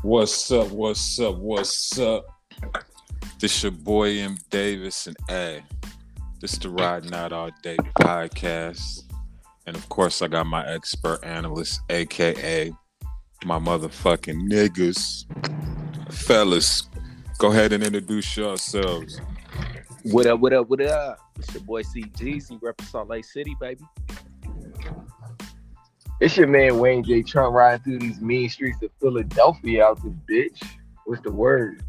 What's up? What's up? What's up? This your boy MDAVIS and this the Riding Out All Day podcast. And of course I got my expert analyst, aka my motherfucking niggas. Fellas, go ahead and introduce yourselves. What up, what up, what up? It's your boy CJEEZY, represent Salt Lake City, baby. It's your man Wayne J. Trump riding through these mean streets of Philadelphia out this bitch. What's the word?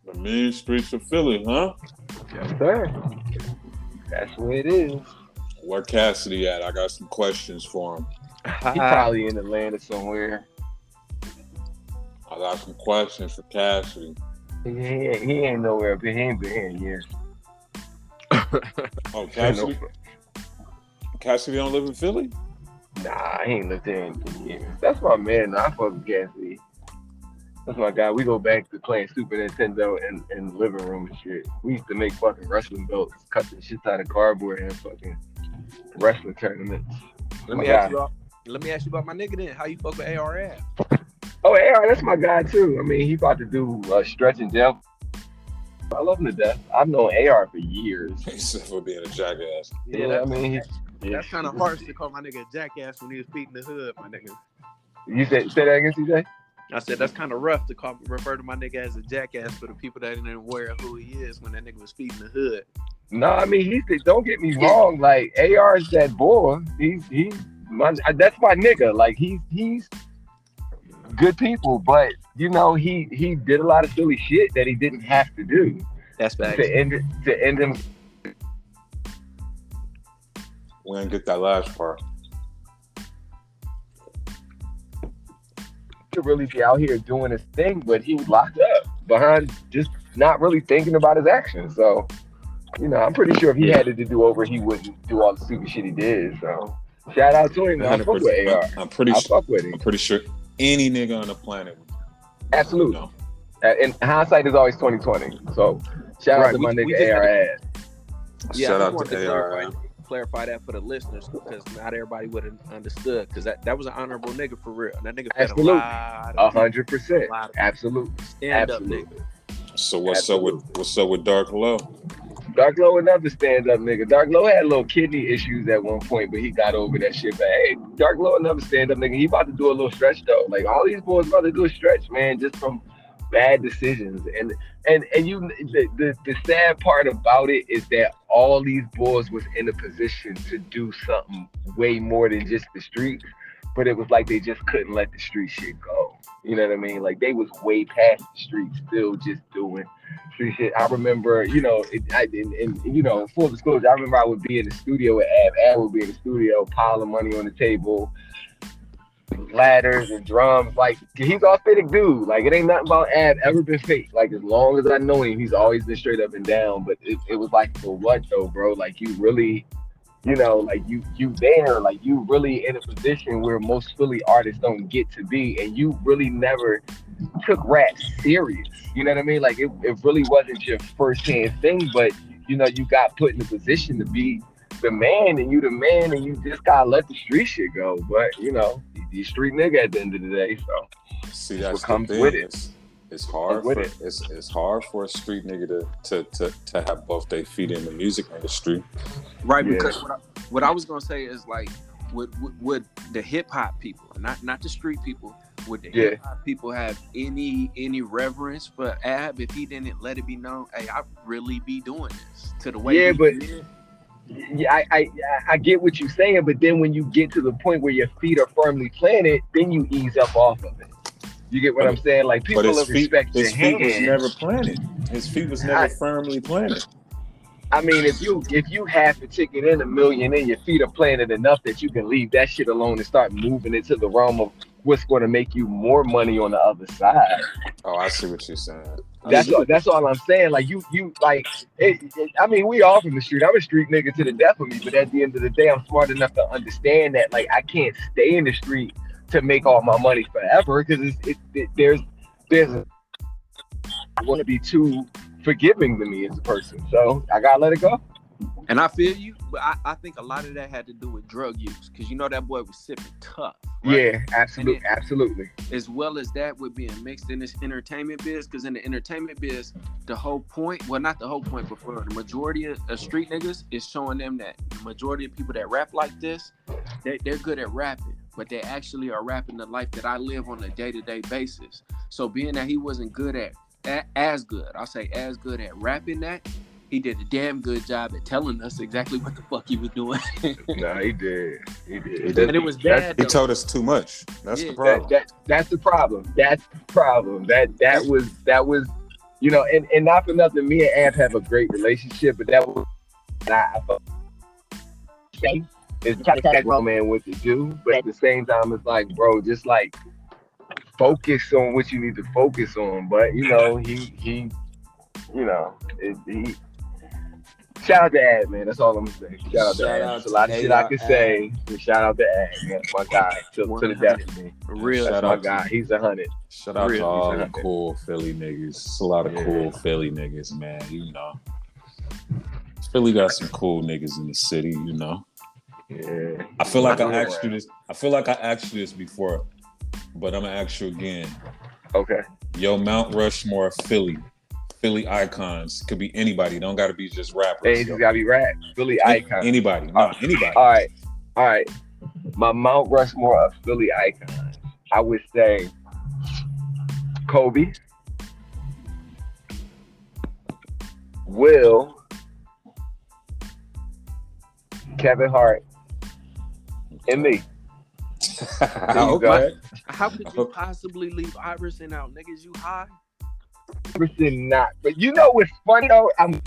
The mean streets of Philly, huh? Yes, sir. That's where it is. Where Cassidy at? I got some questions for him. He probably in Atlanta somewhere. I got some questions for Cassidy. He ain't nowhere, but he ain't been here in years. Oh, Cassidy? Cassidy don't live in Philly? Nah, he ain't lived there in years. That's my man. I fuck with Cassidy. That's my guy. We go back to playing Super Nintendo in the living room and shit. We used to make fucking wrestling belts, cut the shit out of cardboard and fucking wrestling tournaments. Let me ask you about my nigga then. How you fuck with AR? Oh, AR, that's my guy too. I mean, he about to do stretch and jump. I love him to death. I've known AR for years. Except for being a jackass. Yeah, I mean, that's kind of harsh to call my nigga a jackass when he was beating the hood, my nigga. You say that again, CJ? I said that's kind of rough to refer to my nigga as a jackass for the people that ain't aware of who he is when that nigga was feeding the hood. No, I mean don't get me wrong. Like AR is that boy. That's my nigga. Like he's good people, but you know he did a lot of silly shit that he didn't have to do. That's facts. To end him. We didn't get that last part. To really be out here doing his thing, but he was locked up behind just not really thinking about his actions. So, you know, I'm pretty sure if he had it to do over, he wouldn't do all the stupid shit he did. So, shout out to him. I fuck with AR. I'm pretty sure any nigga on the planet would. Absolutely. No. And hindsight is always 2020. So, shout out to my nigga AR. Shout out to AR. Clarify that for the listeners because not everybody would have understood because that was an honorable nigga for real. That nigga fed absolutely 100%. Absolutely. Stand up nigga. So what's up with Dark Low? Dark Low another stand up nigga. Dark Low had little kidney issues at one point, but he got over that shit. But hey, Dark Low another stand up nigga. He about to do a little stretch though. Like all these boys about to do a stretch, man, just from bad decisions. And you the sad part about it is that all these boys was in a position to do something way more than just the streets, but it was like they just couldn't let the street shit go. You know what I mean? Like they was way past the streets, still just doing street shit. I remember, you know, full disclosure, I remember I would be in the studio with Ab would be in the studio, piling money on the table, ladders and drums. Like he's authentic dude. Like it ain't nothing about Ab ever been fake. Like as long as I know him, he's always been straight up and down. But it was like, for what though, bro? Like you really, you know, like you there, like you really in a position where most Philly artists don't get to be, and you really never took rap serious. You know what I mean? Like it really wasn't your first-hand thing, but you know, you got put in a position to be the man, and you the man, and you just gotta let the street shit go. But you know, you street nigga at the end of the day. So see, that's what comes the thing. with it. It's hard for a street nigga to have both their feet in the music industry. Right, because what I was gonna say is like would the hip hop people, not the street people, would the hip hop people have any reverence for Ab if he didn't let it be known, hey, I really be doing this to the way he did? Yeah, I get what you're saying, but then when you get to the point where your feet are firmly planted, then you ease up off of it. You get what I'm saying? Like people respect your hand. His feet was never planted. His feet was never firmly planted. I mean, if you have a ticket in $1 million and your feet are planted enough that you can leave that shit alone and start moving into the realm of what's going to make you more money on the other side. Oh, I see what you're saying. That's all I'm saying. Like you like I mean, we all from the street. I'm a street nigga to the death of me, but at the end of the day, I'm smart enough to understand that like I can't stay in the street to make all my money forever because there's I want to be too forgiving to me as a person, so I gotta let it go. And I feel you, but I think a lot of that had to do with drug use, because you know that boy was sipping tough. Right? Yeah, absolutely. As well as that with being mixed in this entertainment biz, because in the entertainment biz, the whole point, well, not the whole point, but for the majority of street niggas, is showing them that the majority of people that rap like this, they're good at rapping, but they actually are rapping the life that I live on a day-to-day basis. So being that he wasn't good as good at rapping that, he did a damn good job at telling us exactly what the fuck he was doing. No, he did. And it was bad. He told us too much. That's the problem. That's the problem. That was, you know, and not for nothing, me and Amp have a great relationship, but that was it's that grown man what to do, but at the same time, it's like, bro, just like focus on what you need to focus on. But you know, he shout out to Ad, man. That's all I'm gonna say. Shout out to Ad. There's a lot of shit I can say. But shout out to Ad, man. My guy. To the death of me. That's my guy. He's 100. Shout out to all the cool Philly niggas. It's a lot of cool Philly niggas, man. You know. Philly got some cool niggas in the city, you know. Yeah. I feel like I asked you this before, but I'm gonna ask you again. Okay. Yo, Mount Rushmore, Philly icons. Could be anybody. Don't gotta be just rappers. It's gotta be rap. Philly icons. Anybody. Anybody. All right. My Mount Rushmore of Philly icons. I would say Kobe, Will, Kevin Hart, and me. Okay. How could you possibly leave Iverson out? Niggas, you high? Iverson not. But you know what's funny though? I'm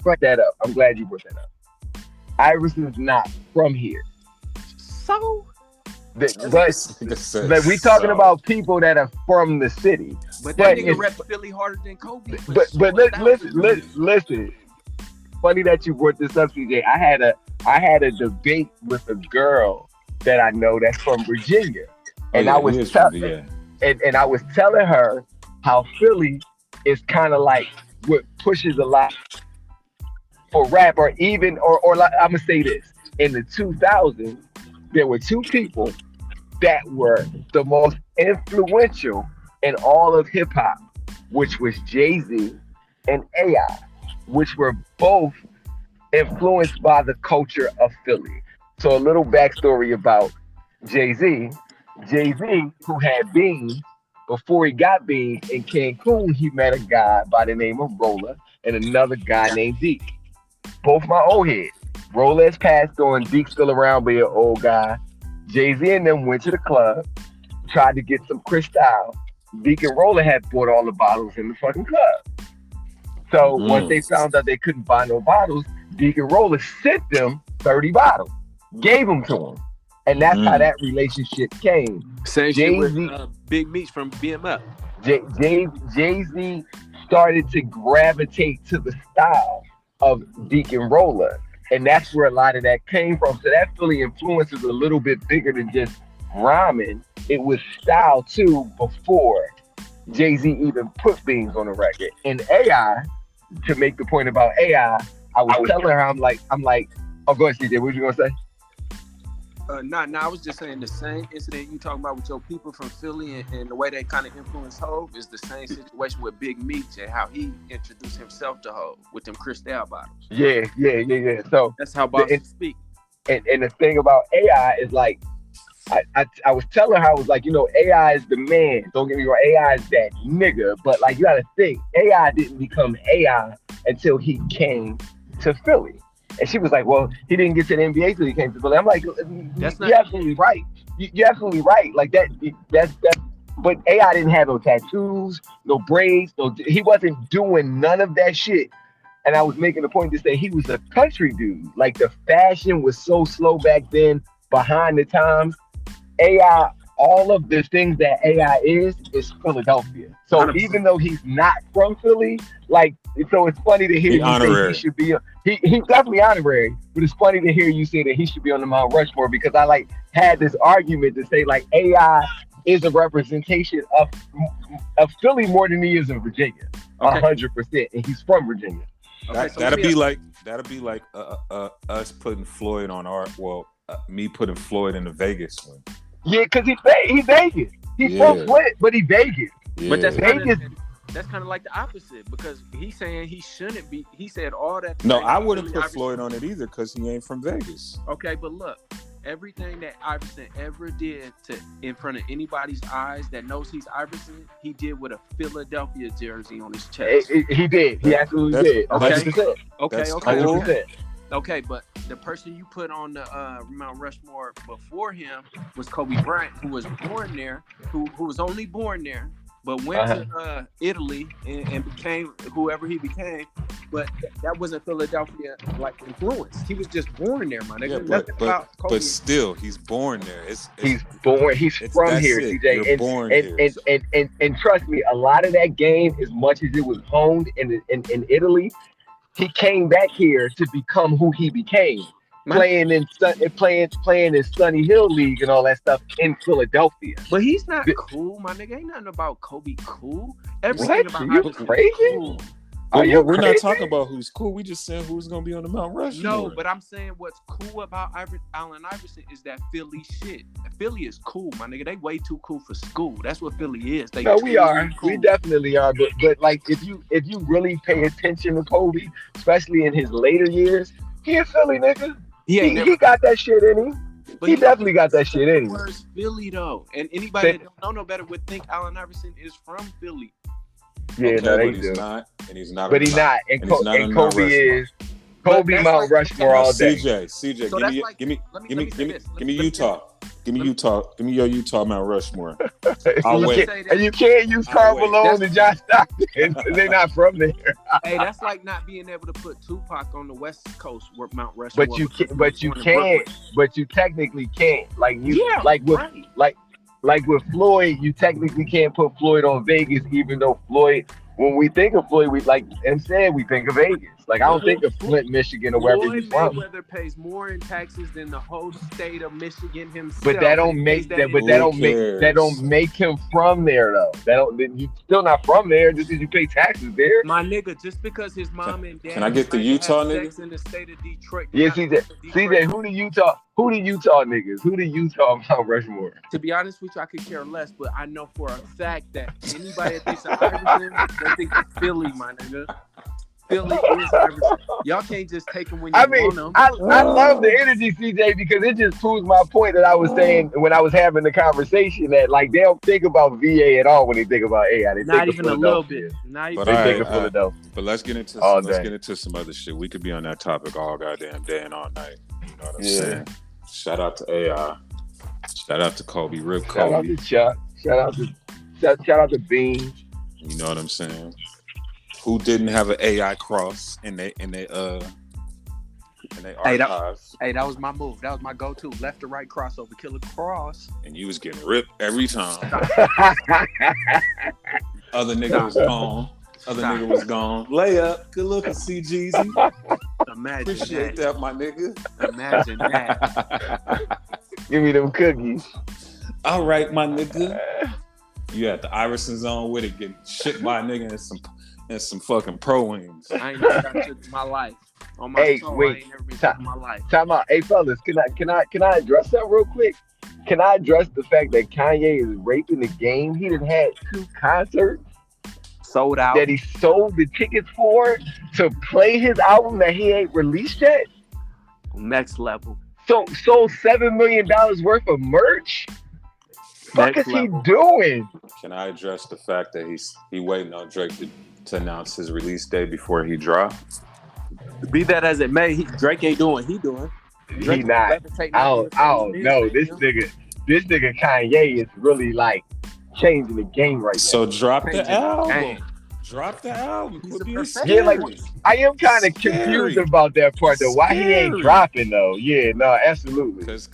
brought that up. I'm glad you brought that up. Iverson's not from here. So? But we talking about people that are from the city. But that nigga rep Philly harder than Kobe. But listen. Funny that you brought this up, CJ. I had a debate with a girl that I know that's from Virginia. And I was telling her how Philly is kind of like what pushes a lot for rap, or like, I'm gonna say this: in the 2000s, there were two people that were the most influential in all of hip hop, which was Jay-Z and AI, which were both influenced by the culture of Philly. So a little backstory about Jay-Z. Jay-Z, who had Beans, before he got Beans in Cancun, he met a guy by the name of Roller and another guy named Deke. Both my old heads. Roller has passed on, Deke's still around, but an old guy. Jay-Z and them went to the club, tried to get some Cristal. Deke and Roller had bought all the bottles in the fucking club. So once they found out they couldn't buy no bottles, Deke and Roller sent them 30 bottles, gave them to him. And that's how that relationship came. Same shit with Big Meech from BMF. Jay-Z started to gravitate to the style of Deke and Roller. And that's where a lot of that came from. So that Philly influence is a little bit bigger than just rhyming. It was style too before Jay-Z even put Beans on the record. And AI, to make the point about AI, I was telling her, I'm like, oh, go ahead, CJ, what you gonna say? I was just saying the same incident you talking about with your people from Philly and the way they kind of influenced Hov is the same situation with Big Meech and how he introduced himself to Hov with them Cristal bottles. Yeah. So that's how bosses speak. And the thing about AI is like, I was telling her, I was like, you know, AI is the man. Don't get me wrong, AI is that nigga. But like, you gotta think, AI didn't become AI until he came to Philly. And she was like, well, he didn't get to the NBA until he came to Philly. I'm like, you're absolutely right. You're absolutely right. Like that's but AI didn't have no tattoos, no braids, he wasn't doing none of that shit. And I was making a point to say he was a country dude. Like the fashion was so slow back then, behind the times. AI, all of the things that AI is Philadelphia. So 100%. Even though he's not from Philly, like, so it's funny to hear you say he should be, he's definitely honorary, but it's funny to hear you say that he should be on the Mount Rushmore, because I like had this argument to say like AI is a representation of Philly more than he is in Virginia. 100%. And he's from Virginia. Okay, so that'd be like that'll be like us putting Floyd on our me putting Floyd in the Vegas one. Yeah, because he Vegas. He's from Flint, but he Vegas. Yeah. But that's Vegas. That's kind of like the opposite because he's saying he shouldn't be. He said all that. No, I wouldn't put Floyd on it either because he ain't from Vegas. Okay, but look, everything that Iverson ever did in front of anybody's eyes that knows he's Iverson, he did with a Philadelphia jersey on his chest. He did. He absolutely did. Okay. Cool. Okay, but the person you put on the Mount Rushmore before him was Kobe Bryant, who was born there, who was only born there. But went to Italy and became whoever he became. But that wasn't Philadelphia like influence. He was just born there, my nigga. Yeah, but still, he's born there. He's born. He's from here, CJ. You're born here. And trust me, a lot of that game, as much as it was honed in Italy, he came back here to become who he became. Playing in Sunny Hill League and all that stuff in Philadelphia. But he's not cool, my nigga. Ain't nothing about Kobe cool. Everything about you crazy? Cool. We're not talking about who's cool. We just saying who's gonna be on the Mount Rushmore. No, but I'm saying what's cool about Allen Iverson is that Philly shit. Philly is cool, my nigga. They way too cool for school. That's what Philly is. We are. Cool. We definitely are. But like if you really pay attention to Kobe, especially in his later years, he a Philly nigga. He got that shit in him. But he definitely got that shit in him. Where's Philly though? And anybody that don't know no better would think Allen Iverson is from Philly. Yeah, no, they do. He's not. But he's not. And Kobe is. Kobe Mount Rushmore all day. CJ, so give me Utah. Give me your Utah Mount Rushmore. And you can't use Karl Malone and John Stockton. They're not from there. Hey, that's like not being able to put Tupac on the West Coast where Mount Rushmore. But you technically can't. Like with Floyd, you technically can't put Floyd on Vegas, even though Floyd. When we think of Floyd, we think of Vegas. Like I don't think of Flint, Michigan, or wherever he's from. Floyd Mayweather pays more in taxes than the whole state of Michigan himself. But that don't make him from there though. You still not from there just because you pay taxes there. My nigga, just because his mom and dad. Can I get the Utah nigga? In the state of Detroit. Yeah, CJ, who the Utah niggas? Who the Utah Mount Rushmore? To be honest with you, I could care less, but I know for a fact that anybody that thinks of Iverson, they think of Philly, my nigga. Philly is Iverson. Y'all can't just take him when you want them. I love the energy, CJ, because it just proves my point that I was saying when I was having the conversation that like they don't think about VA at all when they think about AI. They not think even a little bit. Not even. Think of Philadelphia. But let's get into some other shit. We could be on that topic all goddamn day and all night. You know what I'm saying? Shout out to AI. Shout out to Kobe. Rip Kobe. Shout out to Chuck. Shout out to Bean. You know what I'm saying? Who didn't have an AI cross in they archives? Hey, that was my move. That was my go-to. Left to right crossover, kill a cross. And you was getting ripped every time. Other nigga was gone. Layup. Good looking, CJEEZY. Imagine Appreciate that, my nigga. Imagine that. Give me them cookies. All right, my nigga. You had the Iverson zone with it, getting shit by a nigga and some fucking pro wings. I ain't never got shit in my life. On my soul, I ain't never been shit in my life. Time out. Hey, fellas, can I address that real quick? Can I address the fact that Kanye is raping the game? He done had 2 concerts sold out that he sold the tickets for to play his album that he ain't released yet. Next level. So sold $7 million worth of merch. What is he doing? Can I address the fact that he waiting on Drake to announce his release date before he drop? Be that as it may, Drake ain't doing what he doing. He not. I don't know. This nigga Kanye is really like changing the game right now. So drop the album. Drop the album. Yeah, like I am kind of confused about that part though. Why he ain't dropping though? Yeah, no, absolutely. Because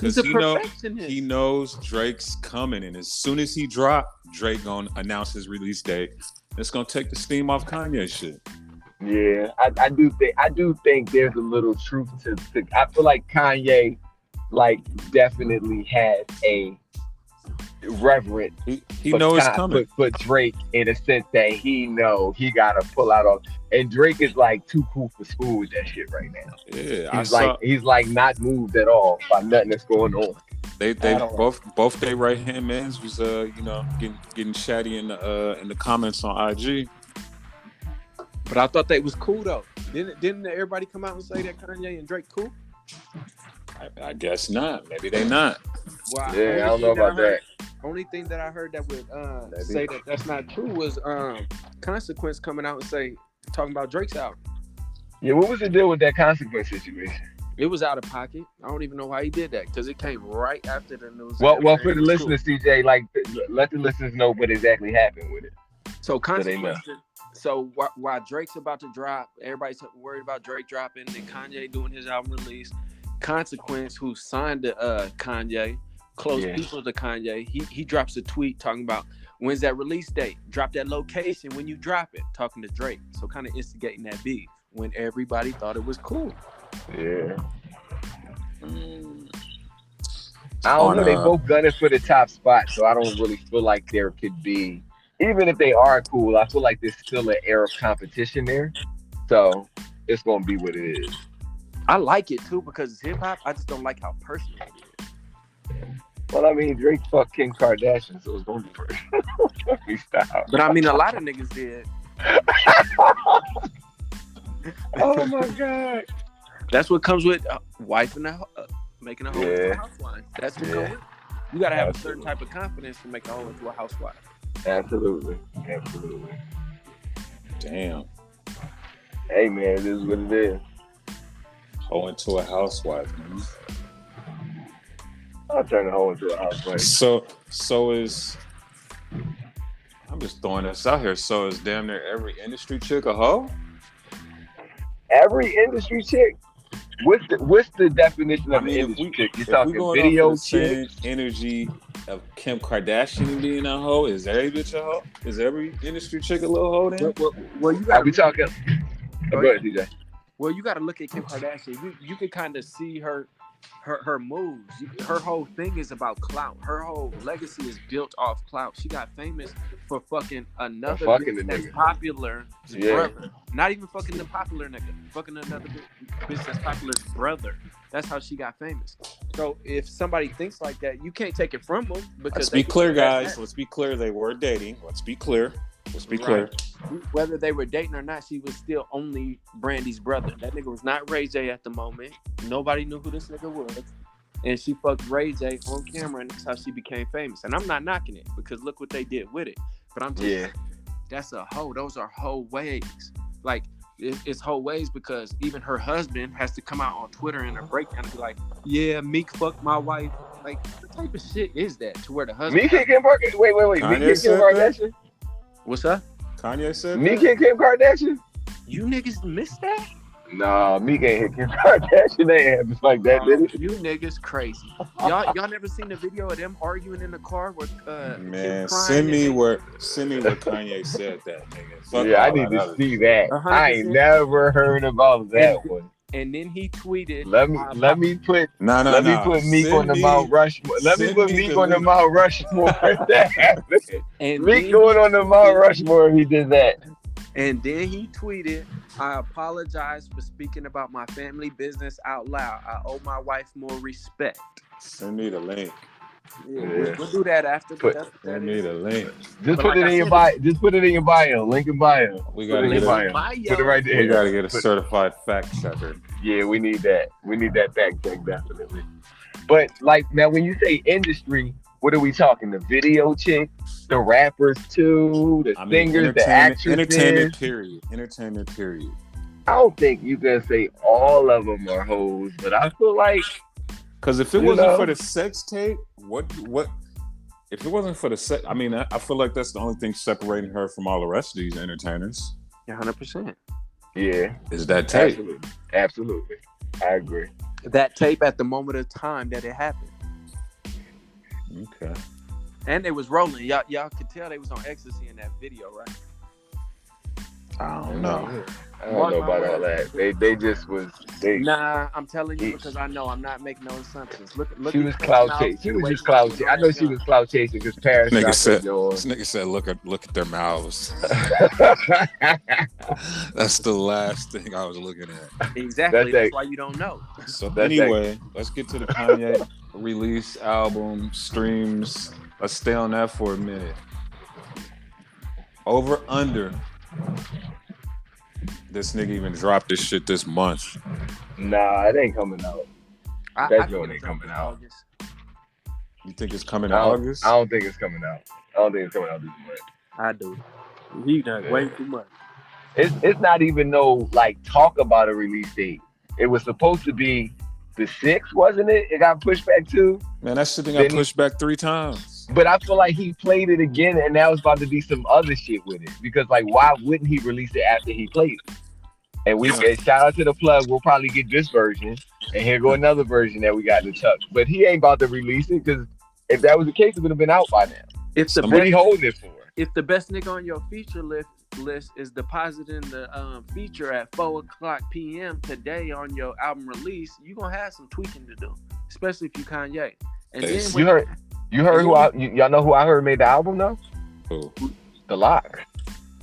he knows Drake's coming, and as soon as he drop, Drake gonna announce his release date. It's gonna take the steam off Kanye shit. Yeah, I do think there's a little truth to I feel like Kanye definitely has a reverence. He knows it's coming. But Drake, in a sense that he know he gotta pull out on. And Drake is like too cool for school with that shit right now. Yeah, he's like not moved at all by nothing that's going on. They both their right hand mans was getting chatty in the comments on IG. But I thought they was cool though. Didn't everybody come out and say that Kanye and Drake cool? I guess not. Maybe they not. Well, yeah, I don't know about that. Only thing that I heard that would say that that's not true was Consequence coming out and talking about Drake's album. Yeah, what was the deal with that Consequence situation? It was out of pocket. I don't even know why he did that because it came right after the news. Well, for the listeners, CJ, like let the listeners know what exactly happened with it. So Consequence. So while Drake's about to drop, everybody's worried about Drake dropping, and Kanye doing his album release. Consequence, who signed to Kanye, close people to Kanye, he drops a tweet talking about when's that release date? Drop that location when you drop it. Talking to Drake, so kind of instigating that beef when everybody thought it was cool. Yeah. I don't know. They both gunning for the top spot, so I don't really feel like there could be. Even if they are cool, I feel like there's still an air of competition there. So it's gonna be what it is. I like it too because it's hip hop. I just don't like how personal it is. Well, I mean, Drake fucked Kim Kardashian, so it's gonna be personal. Stop. But I mean, a lot of niggas did. Oh my god. That's what comes with wife and making a hoe into a housewife. That's what comes with. You gotta have a certain type of confidence to make a hoe into a housewife. Absolutely. Damn. Hey man, it is what it is. Hoe into a housewife, man. I'll turn the hoe into a housewife. So is. I'm just throwing this out here. So is damn near every industry chick a hoe? Every industry chick? What's the definition of an industry chick? You're talking video chick? Energy of Kim Kardashian being a hoe? Is every bitch a hoe? Is every industry chick a little hoe then? Well, you got. Are we talking? Go ahead, DJ. Well, you got to look at Kim Kardashian. You can kind of see her moves. Her whole thing is about clout. Her whole legacy is built off clout. She got famous for fucking another bitch that's popular brother. Not even fucking the popular nigga. Fucking another bitch that's popular's brother. That's how she got famous. So if somebody thinks like that, you can't take it from them. Because let's be clear, guys. Let's be clear. They were dating. Let's be clear. Clear. Whether they were dating or not, she was still only Brandy's brother. That nigga was not Ray J at the moment. Nobody knew who this nigga was. And she fucked Ray J on camera, and that's how she became famous. And I'm not knocking it, because look what they did with it. But I'm just saying, that's a hoe. Those are hoe ways. Like, it's hoe ways because even her husband has to come out on Twitter in a breakdown and be like, yeah, Meek fucked my wife. Like, what type of shit is that to where the husband... Meek and Kim Kardashian? Wait. Meek and Kim Kardashian? What's up? Kanye said Meek and Kim Kardashian? You niggas missed that? Nah, Meek ain't hit Kim Kardashian. They ain't like that, did it? You niggas crazy. Y'all never seen the video of them arguing in the car with man, send me where Kanye said that, nigga. Fuck I need to see that. 100%. I ain't never heard about that one. And then he tweeted, Let me put Meek on the Mount Rushmore. Let me put Meek on the Mount Rushmore. And Meek going on the Mount Rushmore if he did that. And then he tweeted, I apologize for speaking about my family business out loud. I owe my wife more respect. Send me the link. Yeah. We'll do that after. Send me the link. Just put it in your bio. Just put it in your bio. Link in bio. We gotta get Put it right there. We gotta get a certified fact checker. Yeah, we need that. We need that fact check definitely. But like now, when you say industry, what are we talking? The video chick, the rappers too, the singers, the actresses. Entertainment period. I don't think you can say all of them are hoes, but I feel like. Because if it wasn't for the sex tape, what? If it wasn't for the sex, I mean, I feel like that's the only thing separating her from all the rest of these entertainers. 100%. Yeah, is that tape? Absolutely. I agree. That tape at the moment of time that it happened. Okay. And they was rolling. Y'all could tell they was on ecstasy in that video, right? I don't know. I don't know about all that. They just was. Nah, I'm telling you because I know I'm not making no assumptions. Look. She was clout chasing. She was just clout chasing. I know she was clout chasing because Paris This nigga said, look at their mouths. That's the last thing I was looking at. Exactly. That's why you don't know. So anyway, let's get to the Kanye release, album, streams. Let's stay on that for a minute. Over under. This nigga even dropped this shit this month. Nah, it ain't coming out. That joint ain't coming out. You think it's coming out August? I don't think it's coming out. I don't think it's coming out this month. I do. He done way too much. It's not even no like talk about a release date. It was supposed to be the 6th, wasn't it? It got pushed back too. Man, that shit got pushed back 3 times. But I feel like he played it again, and now it's about to be some other shit with it. Because like, why wouldn't he release it after he played it? And we shout out to the plug. We'll probably get this version, and here go another version that we got in the tuck. But he ain't about to release it because if that was the case, it would have been out by now. What he holding it for? If the best nigga on your feature list is depositing the feature at 4:00 p.m. today on your album release, you gonna have some tweaking to do, especially if you Kanye. And then you heard y'all know who I heard made the album though? Who? The Lock.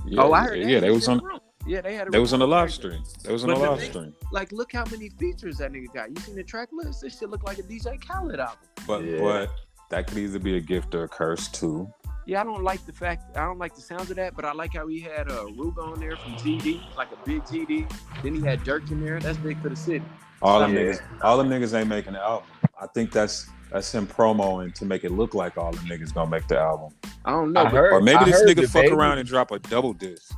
Yeah, I heard that. Yeah, they was on. Yeah, they had. They was on the live stream. They was on the live stream. Like, look how many features that nigga got. You seen the track list? This shit look like a DJ Khaled album. But that could either be a gift or a curse too. Yeah, I don't like the sounds of that, but I like how he had Ruga on there from GD, like a big GD. Then he had Dirk in there. That's big for the city. All them niggas ain't making the album. I think that's him promoing to make it look like all the niggas gonna make the album. I don't know. Or maybe this nigga fuck around and drop a double disc.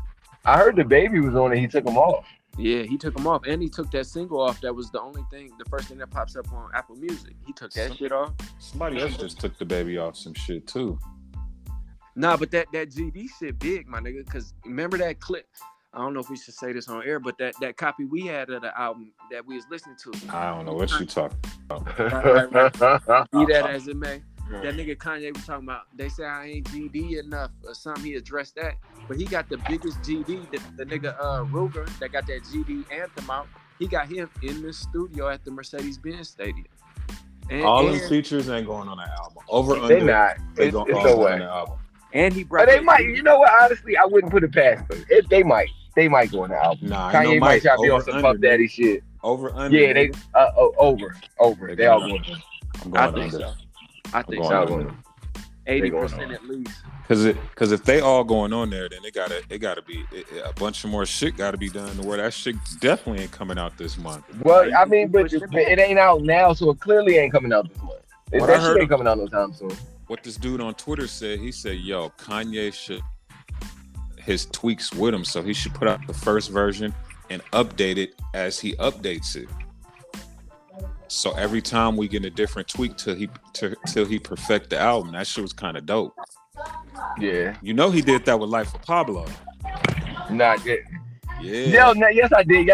I heard the baby was on it. He took him off. Yeah, he took him off, and he took that single off. That was the first thing that pops up on Apple Music. He took that shit off. Somebody else just took the baby off some shit too. Nah, but that GD shit big, my nigga. Because remember that clip? I don't know if we should say this on air, but that copy we had of the album that we was listening to. I don't know what you talking about. Be that as it may. That nigga Kanye was talking about, they say I ain't GD enough or something. He addressed that. But he got the biggest GD, the nigga Ruger that got that GD anthem out. He got him in the studio at the Mercedes-Benz Stadium. All them features ain't going on that album. They not. It's no way. On the album. And he brought. They might. You know what? Honestly, I wouldn't put it past them. They might. They might go on the album. Nah, Kanye might try to be on some Puff Daddy shit. Over under. Yeah, they over. They all going. I think so. I think so. 80% at least. Because if they all going on there, then it gotta be a bunch of more shit gotta be done to where that shit definitely ain't coming out this month. Well, I mean, but it ain't out now, so it clearly ain't coming out this month. That shit ain't coming out no time soon. What this dude on Twitter said, he said, "Yo, Kanye should his tweaks with him, so he should put out the first version and update it as he updates it. So every time we get a different tweak till he perfect the album. That shit was kind of dope. Yeah. You know he did that with Life of Pablo. Not yet. Yeah. No, yes, I did.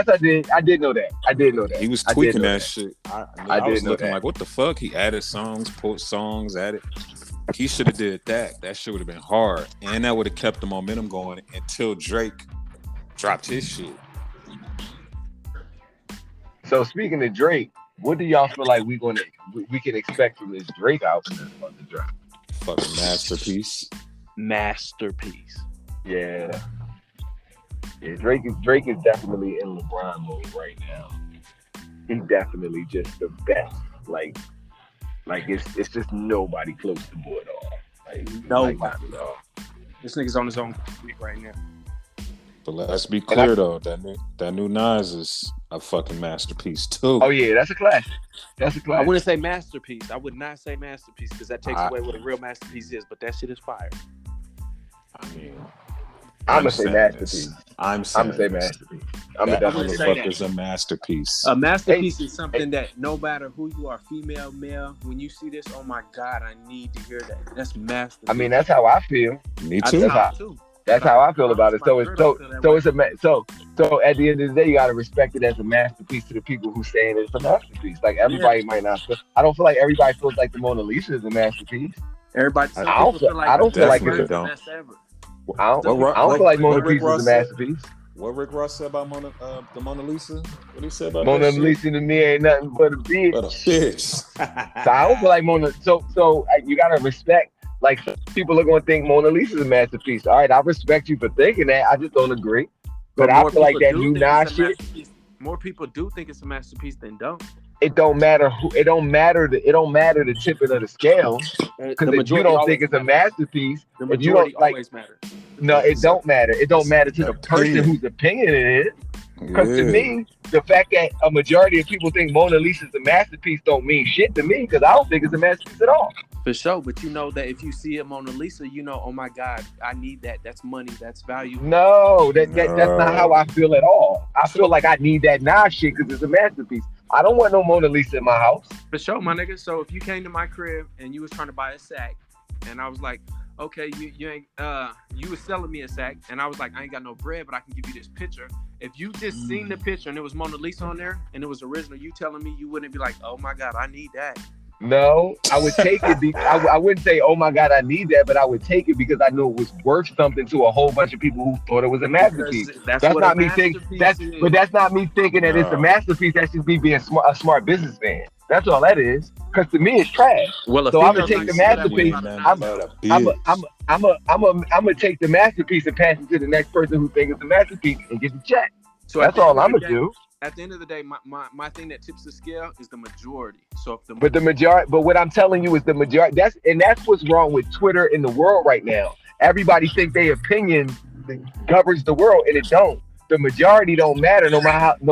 I did know that. He was tweaking that shit. I did was know looking that. like, what the fuck? He added songs, put songs, added. He should have did that. That shit would have been hard. And that would have kept the momentum going until Drake dropped his shit. So speaking of Drake, what do y'all feel like we can expect from this Drake album that's about to drop? Fucking masterpiece. Yeah. Yeah, Drake is definitely in LeBron mode right now. He's definitely just the best. Like it's just nobody close to boy at all. Nobody. This nigga's on his own right now. But let's be clear though, that new Nas is a fucking masterpiece too. Oh yeah, that's a classic. I wouldn't say masterpiece. I would not say masterpiece because that takes away what a real masterpiece is. But that shit is fire. I mean, I'm gonna say masterpiece. I'm gonna say masterpiece. I'm that definitely say that. Is a masterpiece. A masterpiece is something that no matter who you are, female, male, when you see this, oh my God, I need to hear that. That's masterpiece. I mean, that's how I feel. Me too. That's how I feel about it. So at the end of the day, you gotta respect it as a masterpiece to the people who saying it's a masterpiece. Like everybody might not feel. I don't feel like everybody feels like the Mona Lisa is a masterpiece. Everybody. I don't feel like it's the best ever. I don't feel like Mona Lisa is a masterpiece. What Rick Ross said about the Mona Lisa? What he said about Mona that Lisa to me ain't nothing but a bitch. But a bitch. So I don't feel like Mona. So you gotta respect. Like people are gonna think Mona Lisa's a masterpiece. All right, I respect you for thinking that. I just don't agree. But I feel like that new Nas shit. More people do think it's a masterpiece than don't. It don't matter who. It don't matter the tipping of the scale. Because if you don't think it's a masterpiece, the majority always matter. No, it don't matter. It don't matter to the person whose opinion it is. Because to me, the fact that a majority of people think Mona Lisa's a masterpiece don't mean shit to me. Because I don't think it's a masterpiece at all. For sure, but you know that if you see a Mona Lisa, you know, oh my God, I need that. That's money. That's value. No, that's not how I feel at all. I feel like I need that Nas shit because it's a masterpiece. I don't want no Mona Lisa in my house. For sure, my nigga. So if you came to my crib and you was trying to buy a sack, and I was like, okay, you ain't you was selling me a sack, and I was like, I ain't got no bread, but I can give you this picture. If you just seen the picture and it was Mona Lisa on there and it was original, you telling me you wouldn't be like, oh my God, I need that. No, I would take it. I wouldn't say, oh my God, I need that, but I would take it because I knew it was worth something to a whole bunch of people who thought it was a masterpiece. That's not me thinking. But that's not me thinking that it's a masterpiece. That's just me being a smart businessman. That's all that is. Because to me, it's trash. Well, so I'm gonna take the masterpiece. I'm gonna take the masterpiece and pass it to the next person who thinks it's a masterpiece and get the check. So that's all I'm gonna do. At the end of the day, my thing that tips the scale is the majority. So if but what I'm telling you is the majority. That's what's wrong with Twitter in the world right now. Everybody think their opinion governs the world, and it don't. The majority don't matter, no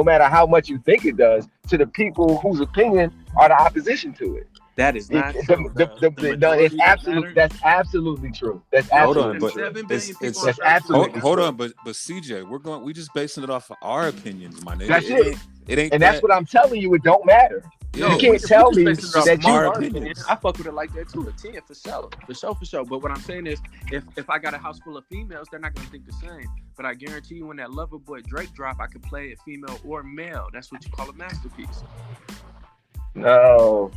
matter how much you think it does, to the people whose opinion are the opposition to it. That is not true. It's absolutely. That's absolutely true. That's absolutely true. That's absolutely. Hold on, but CJ, we just basing it off of our opinions, my nigga. That's it. It ain't. And that's what I'm telling you. It don't matter. You can't tell me that your opinion. I fuck with it like that too. A 10 for sure. But what I'm saying is, if I got a house full of females, they're not gonna think the same. But I guarantee you, when that Lover Boy Drake drop, I could play it female or male. That's what you call a masterpiece. No.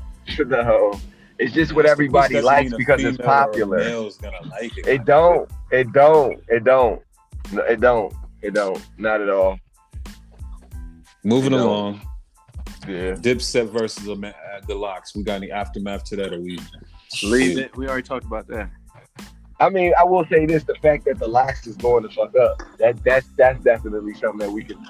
It's just what everybody likes because it's popular. Gonna like it. It don't. Not at all. Moving along. Yeah. Dipset versus the Locks. We got any aftermath to that, or we leave it? We already talked about that. I mean, I will say this: the fact that the Locks is going to fuck up, that's definitely something that we can,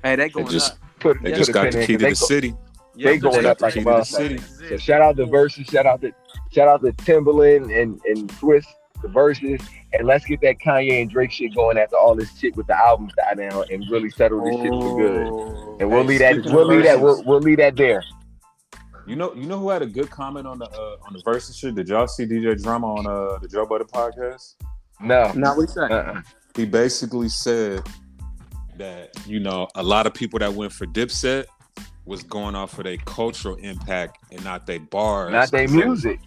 Hey, they going up. They just got the key to the city. They going up like a motherfucker. So shout out the Versus, shout out to Timbaland and Twist, the Versus, and let's get that Kanye and Drake shit going after all this shit with the albums die down and really settle this shit for good. And we'll leave that there. You know who had a good comment on the Versus shit? Did y'all see DJ Drama on the Joe Budden podcast? No. What he said? He basically said that a lot of people that went for Dipset was going off for their cultural impact and not their bars, not their music,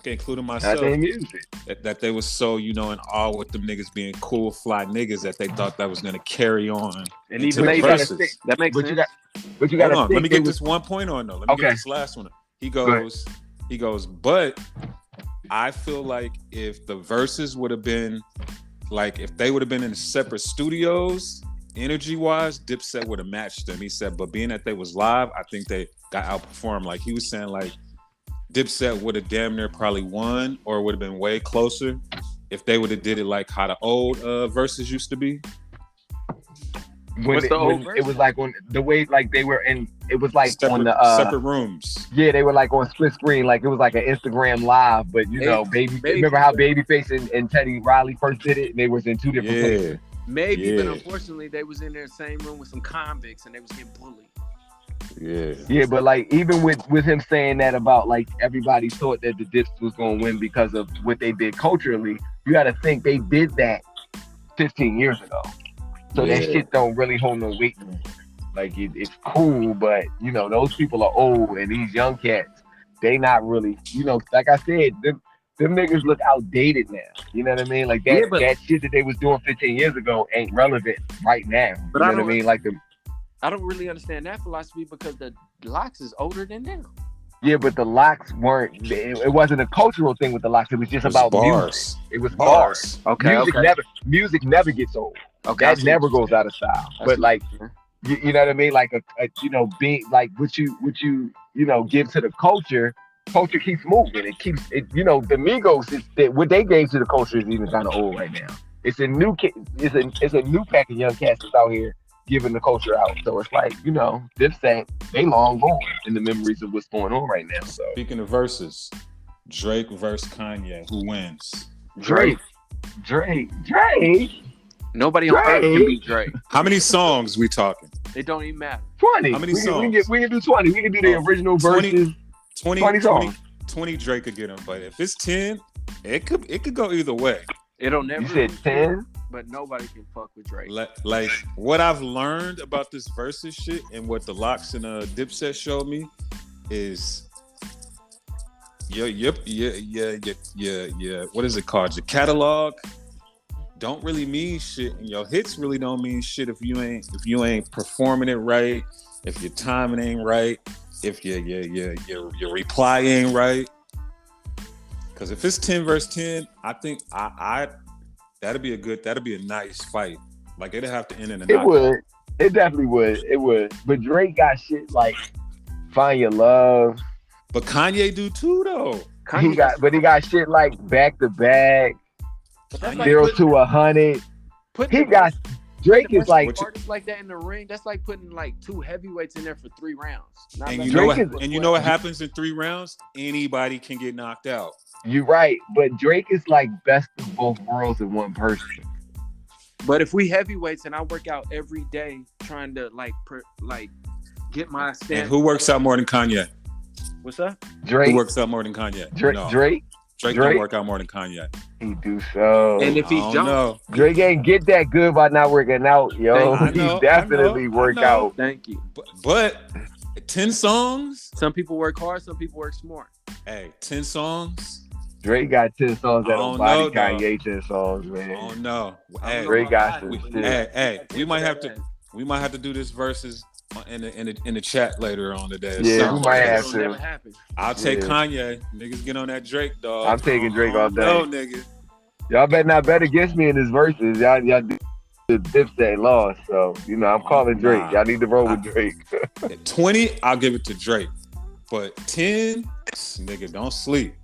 including myself. Not their music. That they was so in awe with them niggas being cool, fly niggas that they thought that was gonna carry on. And even that makes sense. But you gotta. Let me get this one point on though. Let me get this last one. He goes, but I feel like if the Verses would have been if they would have been in separate studios, energy-wise, Dipset would have matched them. He said, but being that they was live, I think they got outperformed. Like he was saying, Dipset would have damn near probably won, or would have been way closer if they would have did it like how the old Verses used to be. It was like on the way they were in. It was like separate, on the separate rooms. Yeah, they were like on split screen. Like it was like an Instagram live, but remember how Babyface and Teddy Riley first did it? And they was in two different places. Maybe, but unfortunately, they was in their same room with some convicts and they was getting bullied. Yeah, but even with him saying that about everybody thought that the Dips was gonna win because of what they did culturally, you got to think they did that 15 years ago. So that shit don't really hold no weight. It's cool, but those people are old and these young cats, they not really, like I said, them niggas look outdated now. You know what I mean? That shit that they was doing 15 years ago ain't relevant right now. But you know what I mean? I don't really understand that philosophy because the Locks is older than them. Yeah, but the locks weren't. It wasn't a cultural thing with the locks. It was just about bars. music. It was bars. Okay. Music never gets old. Okay. That never goes out of style. But like, you know what I mean? Like a being like what you give to the culture. Culture keeps moving. It keeps it. The Migos is what they gave to the culture is even kind of old right now. It's a new it's a new pack of young cats that's out here giving the culture out. So it's like, Dipset, they long gone in the memories of what's going on right now. So speaking of verses, Drake versus Kanye, who wins? Drake. Nobody on earth can beat Drake. How many songs we talking? It don't even matter. 20. How many songs? We can do 20. We can do the original verses. 20 songs. 20 Drake could get him, but if it's 10, it could go either way. It'll never. You said 10, but nobody can fuck with Drake. Like what I've learned about this versus shit and what the Locks and Dipset showed me is yeah. What is it called? Your catalog don't really mean shit, and your hits really don't mean shit if you ain't performing it right, if your timing ain't right, if your reply ain't right. Because if it's 10 versus 10, I think that'd be a nice fight. Like it'd have to end in a knockout. It would. It definitely would. It would. But Drake got shit like Find Your Love. But Kanye do too though. He got shit like Back to Back, 0 to 100. Drake is like artists like that in the ring. That's like putting like two heavyweights in there for 3 rounds. You know what happens in 3 rounds? Anybody can get knocked out. You're right, but Drake is like best of both worlds in one person. But if we heavyweights and I work out every day trying to get my stand. And who works out more than Kanye? What's up? Drake. Who works out more than Kanye? No. Drake don't work out more than Kanye. He do so. And if he don't, Drake ain't get that good by not working out, yo. He definitely work out. Thank you. But 10 songs? Some people work hard, some people work smart. Hey, 10 songs? Drake got 10 songs that don't body Kanye 10 songs, man. Oh no. Hey, Drake got some shit. Hey, we might have to do this versus in the chat later on today. Yeah, we might have to. I'll take Kanye. Niggas get on that Drake, dog. I'm taking Drake all day. No, nigga. Y'all better not bet against me in this versus. Y'all do the Dipset lost, so I'm calling Drake. Y'all need to roll with Drake. 20, I'll give it to Drake, but 10, nigga, don't sleep.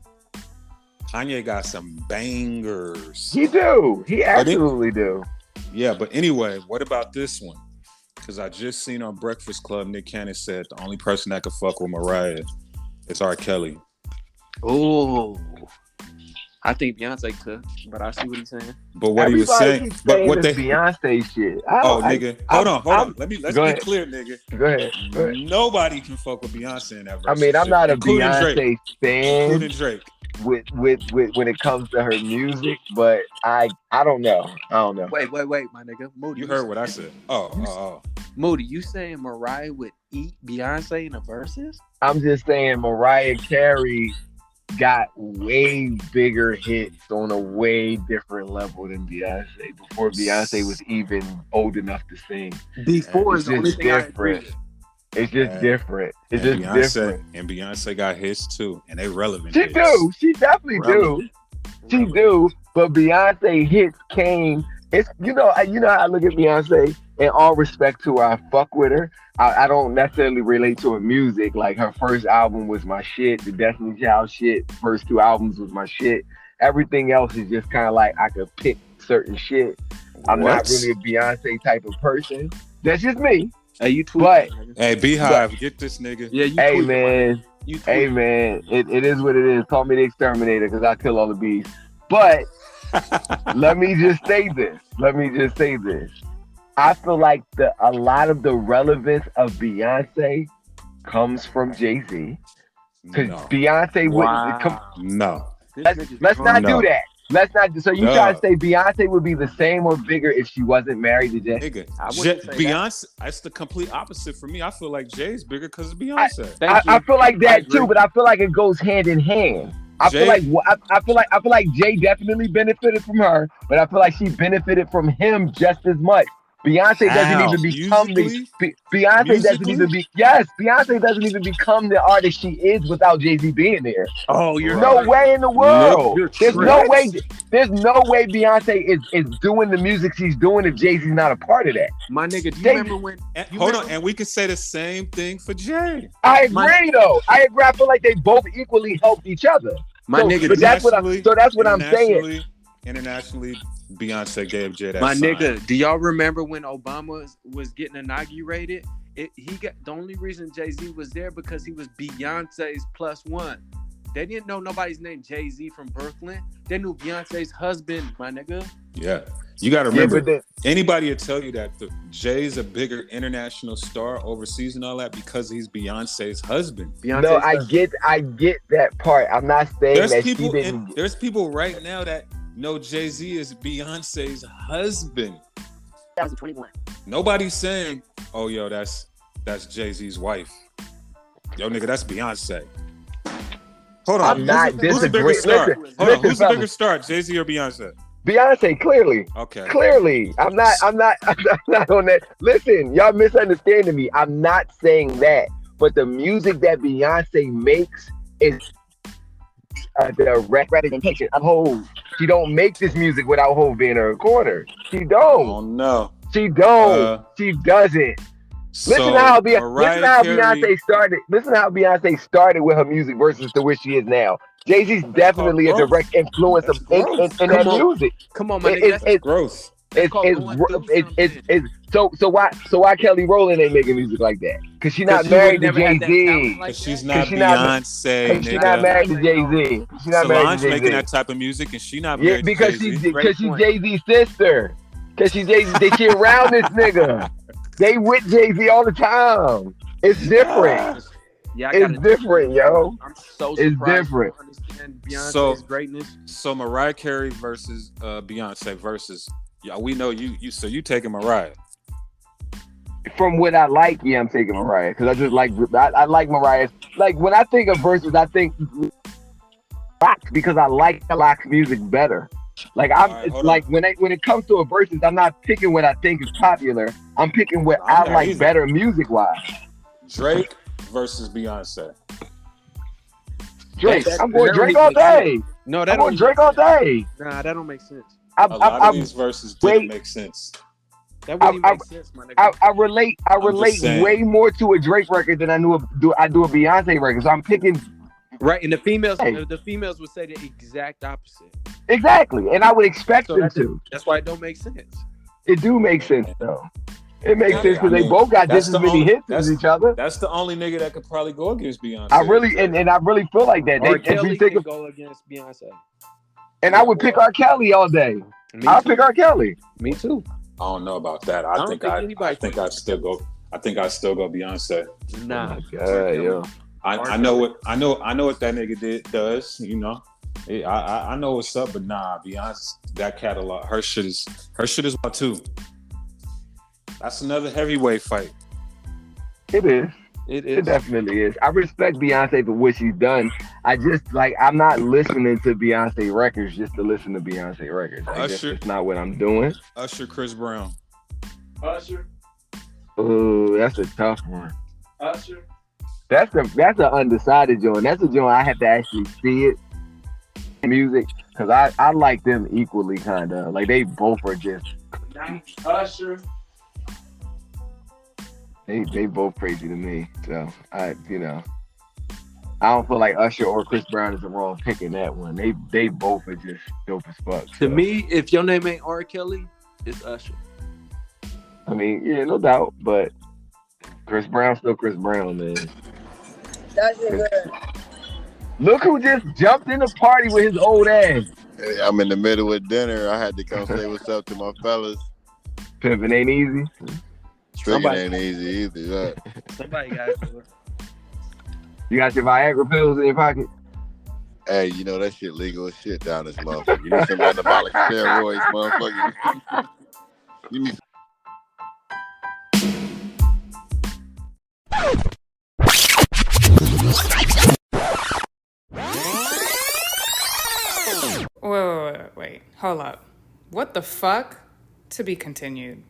Kanye got some bangers. He do. He absolutely do. Yeah, but anyway, what about this one? Because I just seen on Breakfast Club, Nick Cannon said the only person that could fuck with Mariah is R. Kelly. Oh, I think Beyonce could, but I see what he's saying. But what he was saying, but what they Beyonce shit. Nigga, hold on. Let's be clear, nigga. Go ahead. Nobody can fuck with Beyonce in that verse. I mean, I'm not a Beyonce fan. Including Drake. With when it comes to her music, but I don't know. Wait, my nigga. Moody, you heard what I said. Oh. Moody, you saying Mariah would eat Beyonce in the verses? I'm just saying Mariah Carey got way bigger hits on a way different level than Beyonce before Beyonce was even old enough to sing. Before it's just different. It's just different. It's just different. And Beyonce got hits too, and they relevant. She do. She definitely do. She do. But Beyonce hits came. It's I look at Beyonce. In all respect to her, I fuck with her. I don't necessarily relate to her music. Like her first album was my shit. The Destiny Child shit. First 2 albums was my shit. Everything else is just kind of like I could pick certain shit. I'm not really a Beyonce type of person. That's just me. Hey, you tweet. Hey, Beehive, get this nigga. Yeah, you hey, man. Hey, man. It is what it is. Call me the exterminator because I kill all the bees. But let me just say this. I feel like a lot of the relevance of Beyonce comes from Jay-Z. Because Beyonce wouldn't come. No. Let's not do that. Let's not. So you trying to say Beyonce would be the same or bigger if she wasn't married to Jay? Nigga, Beyonce. That's the complete opposite for me. I feel like Jay's bigger because of Beyonce. I feel like that too, but I feel like it goes hand in hand. I feel like Jay definitely benefited from her, but I feel like she benefited from him just as much. Beyonce doesn't How? even become Musically? Beyonce doesn't Musically? even Beyonce doesn't even become the artist she is without Jay-Z being there. Oh, you're No tripping. way in the Nope. world. You're There's tripping. no way. There's no way Beyonce is doing the music she's doing if Jay-Z's not a part of that. My nigga, do you remember when? Hold on, and we can say the same thing for Jay. I agree, though. I agree. I feel like they both equally helped each other. My nigga, but that's what I'm saying. Internationally, Beyonce gave Jay that. My sign. nigga, do y'all remember when Obama was getting inaugurated? He got the only reason Jay-Z was there because he was Beyonce's +1. They didn't know nobody's name Jay-Z from Brooklyn. They knew Beyonce's husband, my nigga. Yeah. You got to remember, anybody will tell you that Jay's a bigger international star overseas and all that because he's Beyonce's husband. I get that part. I'm not saying there's people right now that know Jay-Z is Beyonce's husband. 2021. Nobody's saying, "Oh, yo, that's Jay-Z's wife." Yo, nigga, that's Beyonce. Hold on. Who's the bigger star? Who's the bigger star, Jay-Z or Beyonce? Beyonce, clearly. Okay. Clearly. I'm not on that. Listen, y'all misunderstanding me. I'm not saying that. But the music that Beyonce makes is a direct representation of Hov. She don't make this music without Hov being in her corner. She don't. Oh no. She don't. She doesn't. Listen how Beyonce started. Listen how Beyonce started with her music versus to where she is now. Jay-Z's definitely a direct influence in that music. Come on, my nigga. That's growth. So why Kelly Rowland ain't making music like that? Because she's not married to Jay-Z. Because she's not Beyonce. She's not married to Jay-Z. She's not married to Jay-Z. making that type of music, and she's not married to Jay-Z. Because she's Jay-Z's sister. Because she's Jay-Z. She around this nigga. They with Jay-Z all the time. It's different. Yeah, it's different, yo. I'm so surprised. It's different. To understand Beyonce's greatness. So Mariah Carey versus Beyonce versus. Yeah, we know you. So you taking Mariah? From what I like, yeah, I'm taking Mariah because I just like I like Mariah. Like when I think of verses, I think rock because I like rock music better. Like when it comes to a verses, I'm not picking what I think is popular. I'm picking what I like better music wise. Drake versus Beyonce. Drake. I'm going Drake all day. No, I'm going Drake all day. Nah, that don't make sense. A lot of these verses didn't make sense. That wouldn't make sense, my nigga. I relate way more to a Drake record than I do a Beyonce record. So I'm picking. Right, and the females would say the exact opposite. Exactly, and I would expect them to. That's why it don't make sense. It do make sense though. It makes sense because they both got just as many hits as each other. That's the only nigga that could probably go against Beyonce. I really feel like that. Kelly can go against Beyonce. And I would pick R. Kelly all day. I'll pick R. Kelly. Me too. I don't know about that. I think I'd still go Beyonce. Nah. Oh God, yo. I know what that nigga does, you know. I know what's up, but nah, Beyonce, that catalog, her shit is wild too. That's another heavyweight fight. It is. It definitely is. I respect Beyonce for what she's done. I just I'm not listening to Beyonce records just to listen to Beyonce records. That's not what I'm doing. Usher, Chris Brown. Usher. Oh, that's a tough one. Usher. That's an undecided joint. That's a joint I have to actually see it in music because I like them equally, kind of. Like they both are just. Usher. They both crazy to me. So I don't feel like Usher or Chris Brown is the wrong pick in that one. They both are just dope as fuck. So. To me, if your name ain't R. Kelly, it's Usher. I mean, yeah, no doubt, but Chris Brown's still Chris Brown, man. That's good. Look who just jumped in the party with his old ass. Hey, I'm in the middle of dinner. I had to come say what's up to my fellas. Pimping ain't easy. Tricking ain't easy either. Yeah. Somebody got it. You got your Viagra pills in your pocket? Hey, you know that shit legal as shit down this motherfucker. You need some anabolic steroids, motherfucker. You need Wait. Hold up. What the fuck? To be continued.